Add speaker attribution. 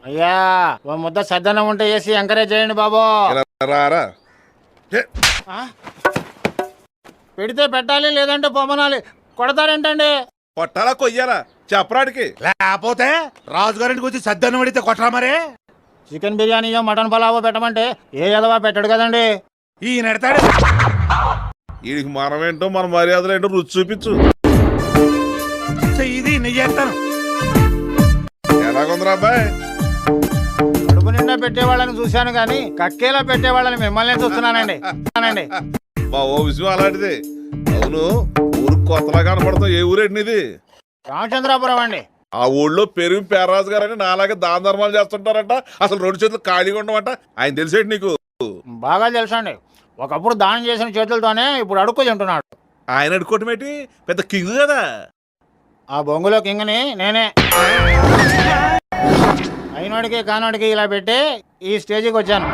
Speaker 1: అయ్యా ఓ ముద్ద సద్దనం ఉంటే వేసి ఎంకరేజ్ చేయండి బాబు.
Speaker 2: రారా
Speaker 1: పెడితే పెట్టాలి, లేదంటే పొమ్మనాలి. కొడతారేంటండి?
Speaker 2: కొట్టాలా కొయ్యాలా చెప్పరాడికి?
Speaker 3: లేకపోతే రాజుగారింటికి వచ్చి సద్దన్నం అడిగితే కొట్టరా మరే?
Speaker 1: చికెన్ బిర్యానీయో మటన్ పలావో పెట్టమంటే ఏ ఎదవా పెట్టడు కదండి.
Speaker 3: ఈయన ఎడతాడు.
Speaker 2: వీడికి మనమేంటో మన మర్యాదలు ఏంటో రుచి చూపించు.
Speaker 3: ఇది నేను చేస్తాను.
Speaker 2: ఎలాగుందిరా అబ్బాయి?
Speaker 1: కడుపు నిండా పెట్టేవాళ్ళని చూశాను కానీ కక్కేలా పెట్టేవాళ్ళని మిమ్మల్ని చూస్తున్నానండి.
Speaker 2: మా ఓ విషయం అలాంటిది. అవును, ఊరు కొత్తలా కనపడతావు. ఏ ఊరేంటి ఇది?
Speaker 1: రామచంద్రాపురం అండి.
Speaker 2: ఆ ఊళ్ళో పెరుగు పేర్రాజు గారని నాలాగే దాన ధర్మాలు చేస్తుంటారంట. అసలు 2 చేతులు ఖాళీగా ఉండమంట. ఆయన తెలిసేటి నీకు?
Speaker 1: బాగా తెలుసండి. ఒకప్పుడు దానం చేసిన చేతులతోనే ఇప్పుడు అడుక్కు తింటున్నాడు.
Speaker 2: ఆయన అడుక్కోవటమేటి? పెద్ద కింగ్ కదా.
Speaker 1: ఆ బొంగులో కింగ్ని నేనే. అయినోడికి కానోడికి ఇలా పెట్టి ఈ స్టేజ్కి వచ్చాను.